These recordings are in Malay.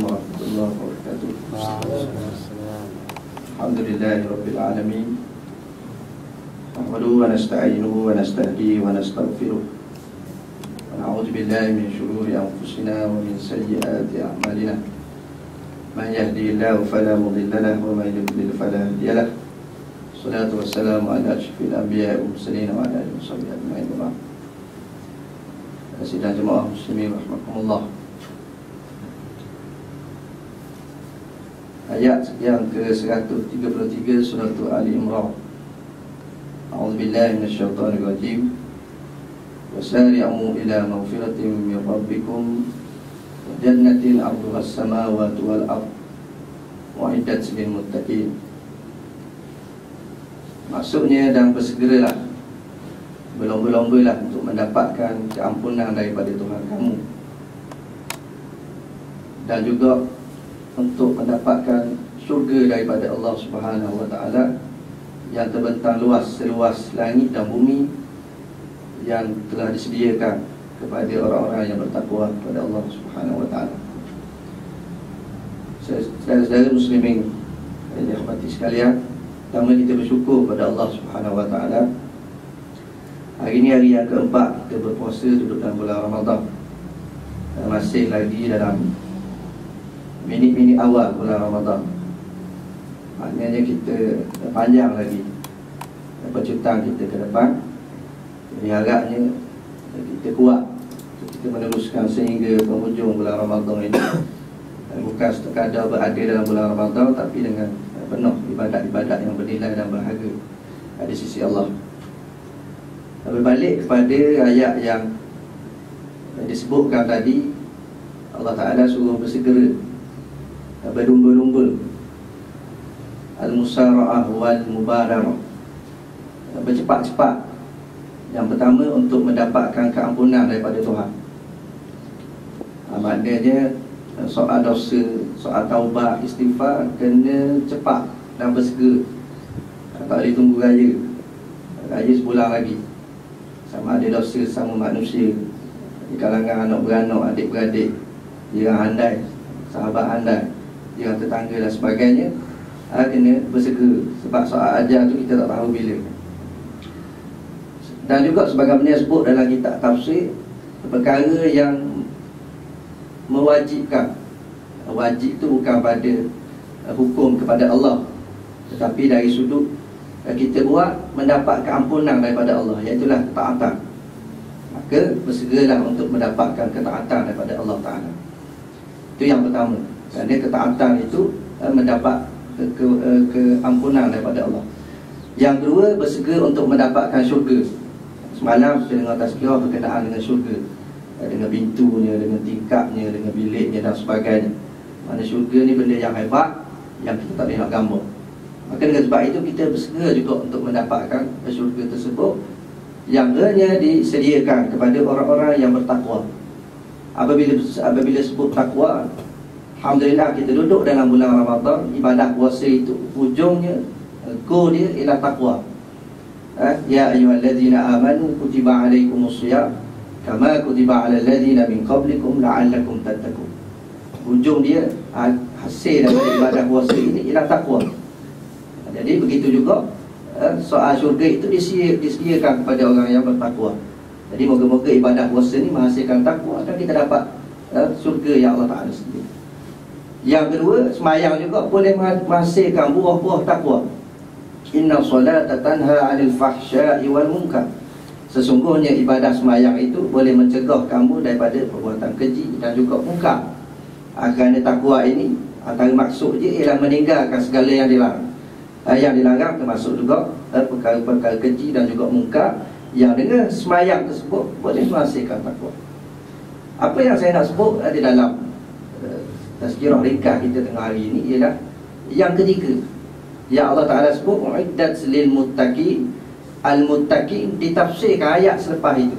warahmatullahi wabarakatuh. Alhamdulillahi rabbil alamin. Nahmaduhu wa nasta'inuhu wa nastahdihi wa nastaghfiruh. Wa na'udzu billahi min shururi anfusina wa min sayyiati a'malina. Man yahdihillahu fala mudilla lahu wa man yudlil fala hadiya lahu. Wassalatu wassalamu ala asyrafil anbiya'i wal mursalin wa ala alihi washabbihi ajma'in. Sidang jemaah muslimin rahimakumullah. Ayat yang ke-133 surah Ali Imran. A'udzubillahi minasyaitonir rajim. Wasari'u ila maghfiratin min rabbikum wa jannatin 'arduha as-samawati wal ardh wa'iddat lil muttaqin. Maksudnya, dan bersegeralah, berlomba-lombalah untuk mendapatkan keampunan daripada Tuhan kamu, dan juga untuk mendapatkan syurga daripada Allah Subhanahu wa ta'ala yang terbentang luas, seluas langit dan bumi, yang telah disediakan kepada orang-orang yang bertakwa kepada Allah Subhanahu wa ta'ala. Saudara-saudara muslimin yang dirahmati sekalian, pertama kita bersyukur kepada Allah Subhanahu wa ta'ala. Hari ini hari yang keempat kita berpuasa duduk dalam bulan Ramadan, dan masih lagi dalam minit-minit awal bulan Ramadan. Maknanya kita panjang lagi pencutang kita ke depan. Jadi harapnya kita kuat, kita meneruskan sehingga penghujung bulan Ramadan ini. Bukan sekadar berada dalam bulan Ramadan, tapi dengan penuh ibadat-ibadat yang bernilai dan berharga di sisi Allah. Berbalik kepada ayat yang disebutkan tadi, Allah Ta'ala suruh bersegera, berlumba-lumba, al-musara'ah wal mubadarah, bercepat-cepat. Yang pertama, untuk mendapatkan keampunan daripada Tuhan. Maknanya soal dosa, soal taubat, istighfar kena cepat dan bersegera. Tak boleh tunggu raya sebulan lagi. Sama ada dosa sama manusia di kalangan anak beranak, adik-beradik, jiran handai, sahabat handai, jiran tetangga dan sebagainya, kena bersegera. Sebab soal ajar tu kita tak tahu bila. Dan juga sebagaimana sebut dalam kitab tafsir, perkara yang mewajibkan. Wajib tu bukan pada hukum kepada Allah, tetapi dari sudut kita buat mendapat keampunan daripada Allah, iaitulah ketaatan. Maka bersegeralah untuk mendapatkan ketaatan daripada Allah Ta'ala. Itu yang pertama. Kerana ketaatan itu mendapat keampunan daripada Allah. Yang kedua, bersegera untuk mendapatkan syurga. Semalam kita dengar tazkirah berkenaan dengan syurga, dengan pintunya, dengan tingkapnya, dengan biliknya dan sebagainya. Mana syurga ni benda yang hebat, yang kita tak boleh nak gambar. Maka dengan sebab itu kita bersegera juga untuk mendapatkan syurga tersebut, yang hanya disediakan kepada orang-orang yang bertakwa. Apabila sebut takwa, alhamdulillah kita duduk dalam bulan Ramadan. Ibadah puasa itu ujungnya, goal dia ialah takwa. Ya ayyuhallazina amanu kutiba alaikumusiyam kama kutiba alal ladzina min qablikum la'allakum tattaqun. Ujung dia, hasil daripada ibadah puasa ini ialah takwa. Jadi begitu juga soal syurga itu disediakan kepada orang yang bertakwa. Jadi moga-moga ibadah puasa ini menghasilkan takwa, dan kita dapat syurga yang Allah Ta'ala sendiri. Yang kedua, semayang juga boleh menghasilkan buah-buah takwa. Inna solata tanha 'anil fahsya'i wal munkar. Sesungguhnya ibadah semayang itu boleh mencegah kamu daripada perbuatan keji dan juga munkar. Kerana takwa ini antara maksud dia ialah meninggalkan segala yang dilarang. Yang dilarang termasuk juga perkara-perkara keji dan juga munkar, yang dengan semayang tersebut boleh menghasilkan takwa. Apa yang saya nak sebut di dalam tazkirah ringkas kita tengah hari ini ialah yang ketiga, yang Allah Ta'ala sebut uiddat lil muttaqin. Al-muttaqin ditafsirkan ayat selepas itu,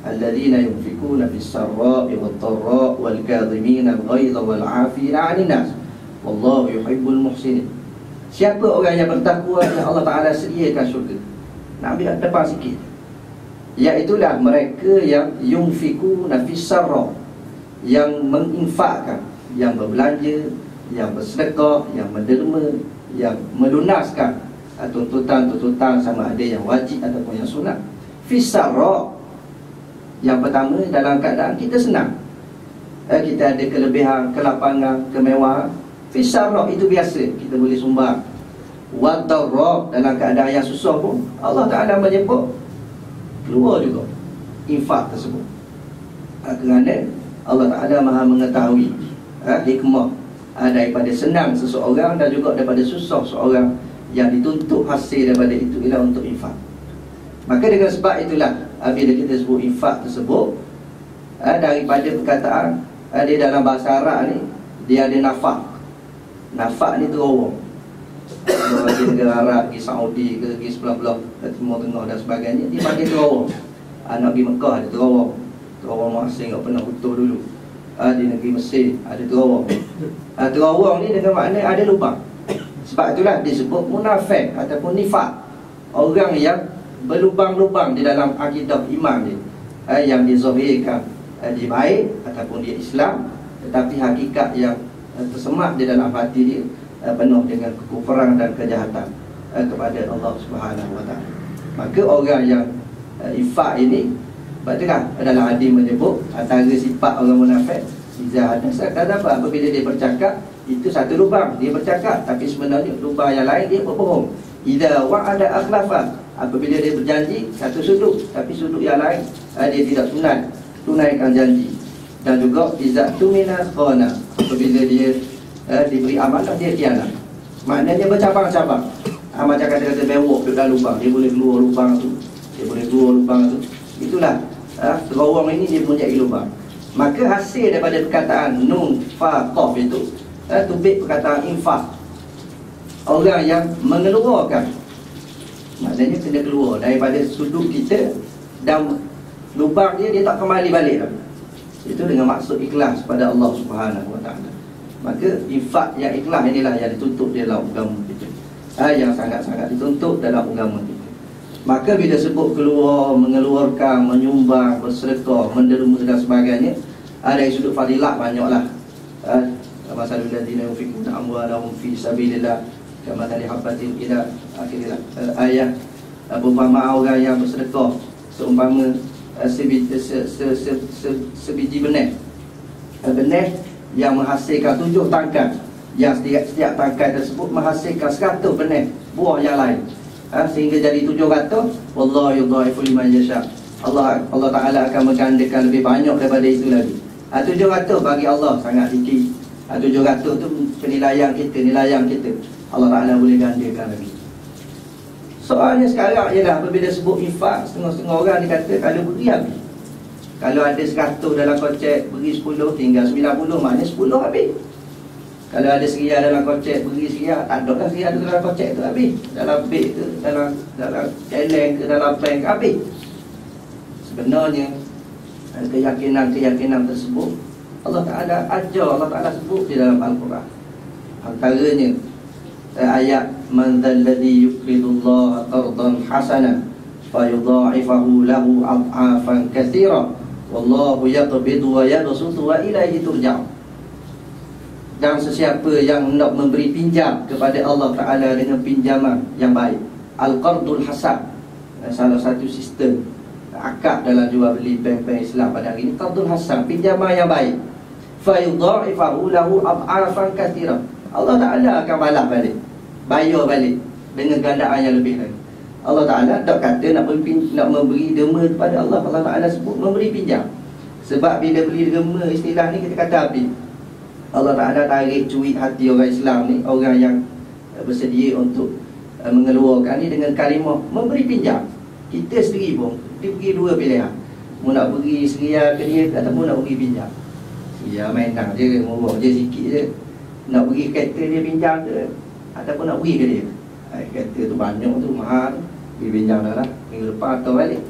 alladzina yunfikuna fis sarra'i wad dharra'i wal kadhimina al-ghaidha wal 'afina 'anil nas wallahu yuhibbul muhsinin. Siapa orang yang bertakwa yang Allah Ta'ala sediakan syurga? Nak ambil depan sikit, iaitulah mereka yang yunfikuna fis sarra', yang menginfakkan yang berbelanja, yang bersedekah, yang menderma, yang melunaskan tuntutan-tuntutan sama ada yang wajib ataupun yang sunat. Fisarra, yang pertama dalam keadaan kita senang, kita ada kelebihan, kelapangan, kemewahan. Fisarra itu biasa, kita boleh sumbang. Wadarra, dalam keadaan yang susah pun Allah Ta'ala menyebut keluar juga infak tersebut, kerana Allah Ta'ala maha mengetahui hikmah daripada senang seseorang dan juga daripada susah seseorang yang dituntut hasil daripada itu ialah untuk infak. Maka dengan sebab itulah bila kita sebut infak tersebut, daripada perkataan dia dalam bahasa Arab ni, dia ada nafak. Nafak ni terowong. Kalau pergi negara Arab, pergi Saudi ke, pergi sebelah-belah Timur Tengah dan sebagainya, dia pakai terowong. Nak pergi Mekah ada terowong. Terowong asing tak pernah utuh dulu. Di negeri Mesir ada terowong. Terowong ni dengan makna ada lubang. Sebab itulah disebut munafik ataupun nifak, orang yang berlubang-lubang di dalam akidah iman dia, yang dizahirkan dia baik ataupun dia Islam, tetapi hakikat yang tersemat di dalam hati dia penuh dengan kekufuran dan kejahatan kepada Allah Subhanahu Wa Taala. Maka orang yang infak ini, sebab itulah dalam hadis menyebut antara sifat orang munafik, iza hadasa kadzaba, apabila dia bercakap itu satu lubang dia bercakap, tapi sebenarnya lubang yang lain dia berbohong. Idza wa'ada akhlafa, apabila dia berjanji satu sudut, tapi sudut yang lain dia tidak tunaikan janji. Dan juga iza tumina khana, apabila dia diberi amanah dia khianat. Maknanya bercabang-cabang. Macam kata-kata bewok duduk dalam lubang, dia boleh keluar lubang tu, dia boleh keluar lubang tu. Itulah terowong ini dia mempunyai lubang. Maka hasil daripada perkataan nun fa qaf itu tubik perkataan infak, orang yang mengeluarkan. Maknanya kena keluar daripada sudut kita, dan lubang dia tak kembali balik dah. Itu dengan maksud ikhlas pada Allah Subhanahu Wa Taala. Maka infak yang ikhlas inilah yang dituntut dalam agama kita, yang sangat-sangat dituntut dalam agama kita. Maka bila sebut keluar, mengeluarkan, menyumbang, bersedekah, menderma dan sebagainya, dari sudut fadilah banyaklah. Masalul ladzina yunfiquna amwalahum fi sabilillah kamathali habatin ila akhiril ayat. Berumpama orang yang bersedekah seumpama sebiji benih yang menghasilkan 7 tangkai, yang setiap tangkai tersebut menghasilkan 100 benih buah yang lain, sehingga jadi 700. Wallahu yudha'ifu liman yasha. Allah Ta'ala akan menggandakan lebih banyak daripada itu lagi. 700 bagi Allah sangat sikit. 700 tu penilaian kita, nilaian kita, Allah Ta'ala boleh gandakan lagi. Soalnya sekarang ialah apabila sebut infak, setengah-setengah orang dia kata kalau beri habis. Kalau ada 100 dalam kocek, beri 10, tinggal 90, maknanya 10 habis. Kalau ada RM1 dalam kocek, beri RM1, tak ada lah RM1 dalam kocek tu habis. Dalam bank ke, dalam celeng ke, dalam bank habis. Sebenarnya keyakinan tersebut Allah Ta'ala ajar, Allah Ta'ala sebut di dalam Al-Quran. Antaranya ayat man dzalladzi yuqridullaha qardan hasanan fayudha'ifahu lahu ad'afan katsira wallahu yaqbidu wa yabsutu wa ilaihi turja'un. Dan sesiapa yang hendak memberi pinjam kepada Allah Ta'ala dengan pinjaman yang baik, Al-Qardul Hasan, salah satu sistem akad dalam jual beli bank-bank Islam pada hari ini, Qardul Hasan, pinjaman yang baik, fayudha'ifahu lahu ad'afan katsira, Allah Ta'ala akan balas balik, bayar balik dengan gandaan yang lebih lagi. Allah Ta'ala tak kata nak memberi derma kepada Allah. Allah Ta'ala sebut memberi pinjam. Sebab bila beli derma, istilah ni kita kata habis, Allah Ta'ala tarik cuit hati orang Islam ni, orang yang bersedia untuk mengeluarkan ni dengan kalimah memberi pinjam. Kita sendiri pun diberi 2 pilihan, mau nak beri RM1 ke dia ataupun nak beri pinjam. Ya mainan je, murah je, sikit je. Nak beri kereta dia pinjam ke, ataupun nak beri ke dia. Kereta tu banyak tu, mahal, beri pinjam dah lah, minggu lepas atau balik.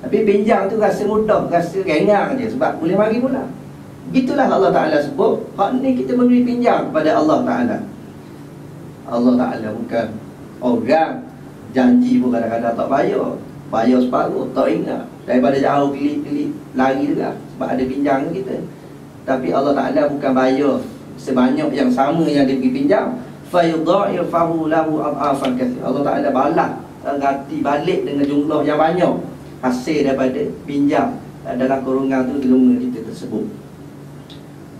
Tapi pinjam tu rasa mudah, rasa ringan je, sebab boleh mari pula. Itulah Allah Ta'ala sebut, hak ni kita memberi pinjam kepada Allah Ta'ala. Allah Ta'ala bukan orang janji pun kadang-kadang tak bayar, bayar separuh, tak ingat, daripada jauh kelip-kelip lari juga, sebab ada pinjam kita. tapi Allah Ta'ala bukan bayar sebanyak yang sama yang dia pergi pinjam. Fayudha'ifahu lahu ad'afan katsir. Allah Ta'ala balas, ganti balik dengan jumlah yang banyak hasil daripada pinjam dalam kurungan tu derma kita tersebut.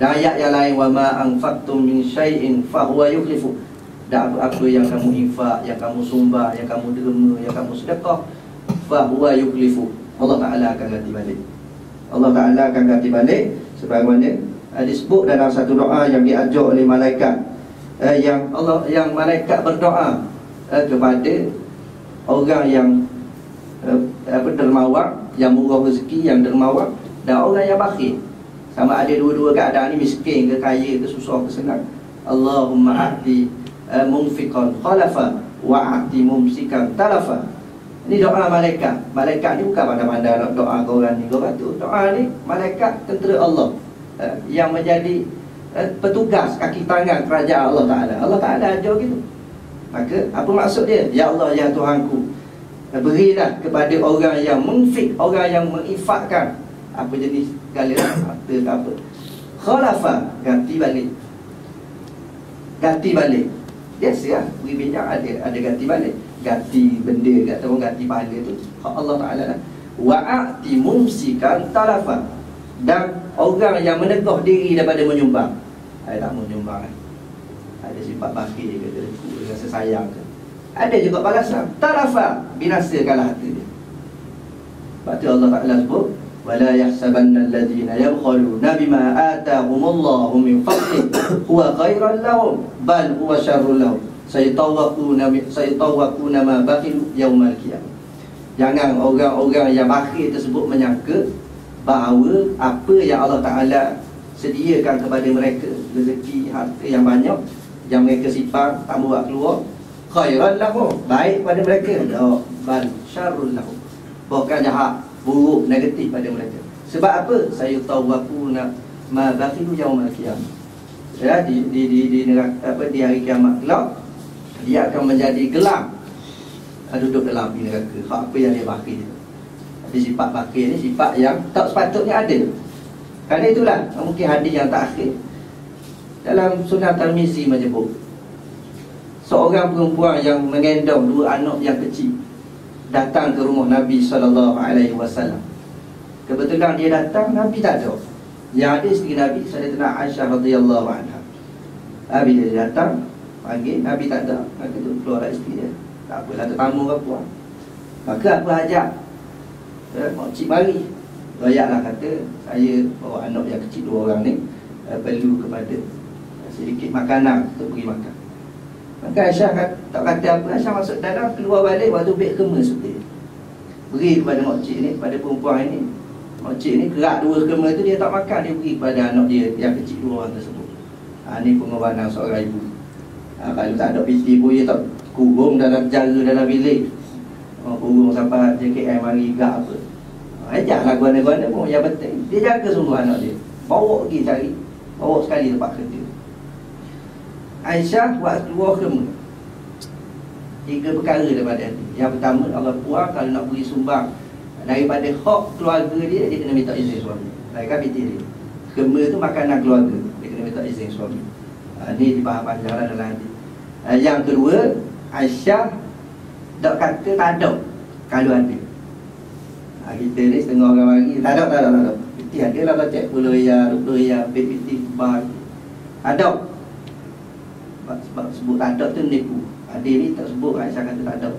Dan ayat yang lain, wa ma anfaqtum min syai'in fahuwa yukhlifu. Dan apa yang kamu infak, yang kamu sumbang, yang kamu derma, yang kamu sedekah, fahuwa yukhlifu. Allah Ta'ala akan ganti balik. Allah Ta'ala akan ganti balik sebagaimana disebut dalam satu doa yang diajar oleh malaikat, yang malaikat berdoa kepada orang yang dermawan, yang murah rezeki, yang dermawan, dan orang yang bakhil. Sama ada dua-dua keadaan ni, miskin ke kaya ke susah ke senang. Allahumma a'ti munfiqan khalafa wa a'ti mumsikan talafa. Ini doa malaikat. Malaikat ni bukan pandai-pandai nak doa ke orang ni ke orang tu. Doa ni malaikat tentera Allah, yang menjadi petugas kaki tangan kerajaan Allah Ta'ala. Allah Ta'ala ajar gitu. Maka apa maksud dia? Ya Allah, ya Tuhanku, berilah kepada orang yang munfik, orang yang menginfakkan apa jenis segala harta ke apa. Khalafa, ganti balik. Ganti balik. Biasa lah, beri pinjam ada ganti balik. Ganti benda, kata orang ganti pahala tu hak Allah Ta'ala lah. Wa'ati mumsikan talafa. Dan orang yang menegah diri daripada menyumbang, tak mau menyumbang, ada sifat bakhil ke, rasa sayang ke, ada juga balasan. Talafa, binasakanlah hati dia. Sebab tu Allah Ta'ala sebut, wala yahsabanna alladhina yabkhaluna bima atahumullahu min fadlihi huwa khairan lahum bal huwa syarrun lahum sayatawakuna ma bakhilu yaumal qiyamah. Jangan orang-orang yang bakhil tersebut menyangka bahawa apa yang Allah Ta'ala sediakan kepada mereka, rezeki, harta yang banyak yang mereka simpan tak bawa keluar, khairan lahum, baik pada mereka, bal syarrun lahum, bukan jahat, buruk, negatif pada mereka. Sebab apa? Sayatawakuna ma bakhilu yaumal qiyamah. Ya, di neraka, di hari kiamat kelak, dia akan menjadi gelap, duduk dalam api neraka. Apa yang dia bakhil. Jadi sifat bakhil ni sifat yang tak sepatutnya ada. Kerana itulah mungkin hadis yang terakhir dalam Sunan Tirmizi menyebut seorang perempuan yang menggendong dua anak yang kecil datang ke rumah Nabi SAW. Kebetulan dia datang, Nabi tak ada. Yang ada isteri Nabi, Sayyidatina Aisyah radhiyallahu anha. Nabi dia datang, panggil, Nabi tak ada. Maka tu keluar isteri dia. Tak apalah, tetamu ke puan. Maka apa hajat? Makcik mari. Royak lah kata, saya bawa anak yang kecil dua orang ni, perlu kepada sedikit makanan untuk beri makan. Maka Aisyah tak kata apa. Aisyah masuk dalam, keluar balik, waktu beg kemas seperti beri kepada makcik ni, kepada perempuan ini. Makcik ni kerak dua kema tu, dia tak makan, dia beri kepada anak dia yang kecil dua orang tersebut. Ni pengorbanan seorang ibu. Kalau tak ada piti pun dia tak kurung dalam jara dalam bilik. Kurung sampai JKM mari gak apa. Ajaklah guana-guana pun yang penting dia jaga sungguh anak dia. Bawa pergi cari, bawa sekali tempat kerja. Aisyah buat dua kema. 3 perkara daripada ini. Yang pertama, Allah puan kalau nak beri sumbang daripada hak keluarga dia, dia kena minta izin suami. Mereka piti dia. Kema tu makanan keluarga, dia kena minta izin suami. Ini dipaham panjanglah dalam hadis. Yang kedua, Aisyah tak kata tak ada. Kalau ada, kita ni setengah orang bagi, tak ada. Piti ada lah, kalau cek 10 riyal, 20 riyal, piti bar. Ada. Sebab sebut tak ada tu nipu. Ada ni tak sebut, Aisyah kata tak ada.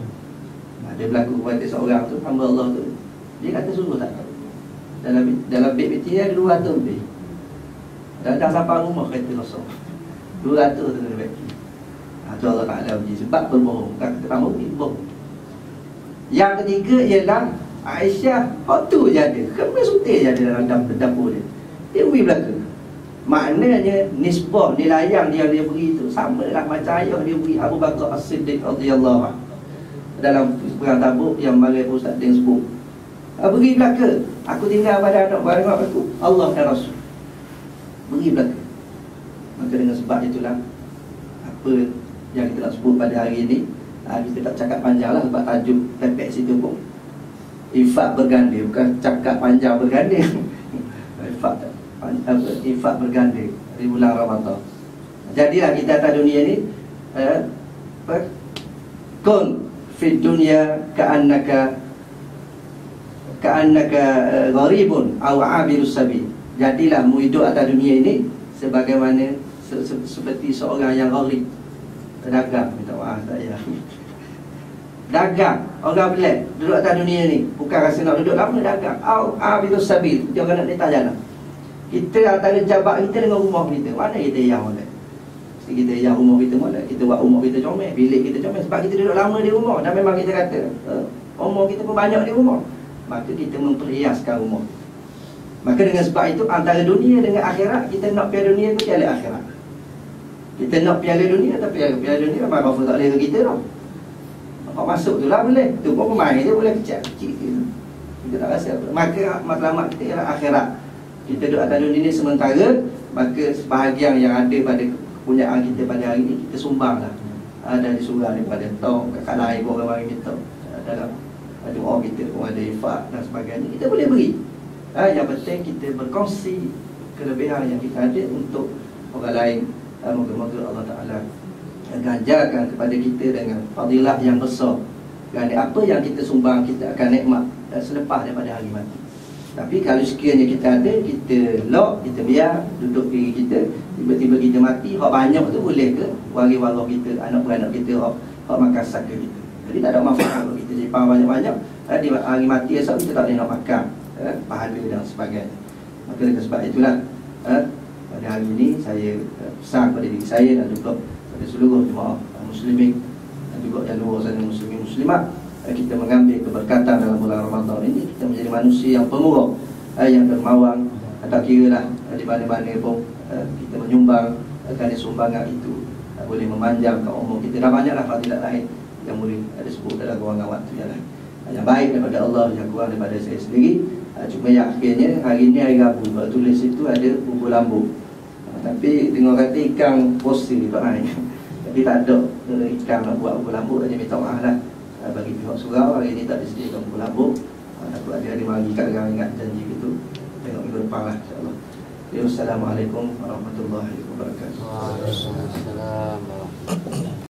Dia berlaku kepada seorang tu, hamba Allah tu, dia kata sungguh tak ada. Dalam beg piti dia ada 200 lebih. Datang sampai rumah kereta kosong, 200 tu kena bagi. Tu Allah Ta'ala uji. Sebab berbohong, bukan kata tak mungkin, bohong. Yang ketiga ialah Aisyah, waktu je ada, kemas sutir je ada dalam dapur dia, dia beri belaka. Maknanya nisbah, nilai yang dia beri tu sama lah macam ayah dia beri Abu Bakar As-Siddiq radhiyallahu anhu dalam perang Tabuk yang marai Ustaz Din sebut. Beri belaka, aku tinggal pada anak aku, Allah dan Rasul. Beri belaka. Maka dengan sebab itulah apa yang kita nak sebut pada hari ini, kita tak cakap panjang lah sebab tajuk tepek situ pun infak berganda, bukan cakap panjang berganda. Infak infak berganda di bulan Ramadan. Jadilah kita atas dunia ni kun fid dunya ka'annaka gharibun aw 'abirus sabil. Jadilah mu hidup atas dunia ini sebagaimana seperti seorang yang gharib, pedagang, minta maaf saya. Dagang, orang pelik duduk atas dunia ni, bukan rasa nak duduk lama, dagang. Aw 'abirus sabil, jangan nak letak jalan. Kita antara jabat kita dengan rumah kita, mana kita yang molek? Kita yang rumah kita molek, kita buat rumah kita comel, bilik kita comel sebab kita duduk lama di rumah. Dan memang kita kata umur kita pun banyak di rumah, maka kita memperhiaskan rumah. Maka dengan sebab itu antara dunia dengan akhirat, kita nak piala dunia ke piala akhirat? Kita nak piala dunia atau piala dunia? Abang Ghaffur tak boleh ke kita tau. Kalau masuk tu lah boleh, tu pun pemain dia boleh kecil gitu. Kita tak rasa apa. Maka matlamat kita ialah akhirat. Kita duduk atas dunia ni sementara, maka sebahagian yang ada pada kepunyaan kita pada hari ini kita sumbanglah. Ada disurah daripada tau, kat lain pun orang bagi kita dalam doa kita pun ada infak dan sebagainya, kita boleh beri. Yang penting kita berkongsi kelebihan yang kita ada untuk orang lain. Moga-moga Allah Ta'ala ganjarkan kepada kita dengan fadilah yang besar. Kerana apa yang kita sumbang, kita akan nikmat selepas daripada hari mati. Tapi kalau sekiranya kita ada, kita lock, kita biar duduk diri kita, tiba-tiba kita mati, hak banyak tu boleh ke waris-waris kita, anak-beranak kita, hak makan saka kita. Jadi tak ada manfaat kalau kita simpan banyak-banyak, di hari mati esok kita tak boleh nak makan pahala dan sebagainya. Maka dengan sebab itulah pada hari ini saya pesan kepada diri saya dan juga pada seluruh jemaah muslimin dan juga yang luar sana muslimin muslimat, kita mengambil keberkatan dalam bulan Ramadan ini. Kita menjadi manusia yang pemurah, yang dermawan. Tak kira lah di mana-mana pun kita menyumbang, kerana sumbangan itu boleh memanjangkan umur kita. Dan banyaklah fadilat lain yang boleh disebut dalam ruangan waktu yang lain, yang baik daripada Allah, yang kurang daripada saya sendiri. Cuma yang akhirnya hari ini hari Rabu, kalau tulis itu ada bubur lambu, tapi dengar kata ikan posi tak naik. Tapi tak ada ikan nak buat bubur lambu, hanya minta maaf lah bagi pihak surau hari ini tak disediakan bubur lambu. Takut ada mari kat orang ingat janji gitu. Tengok minggu depan lah, insyaAllah. Assalamualaikum warahmatullahi wabarakatuh. Waalaikumsalam.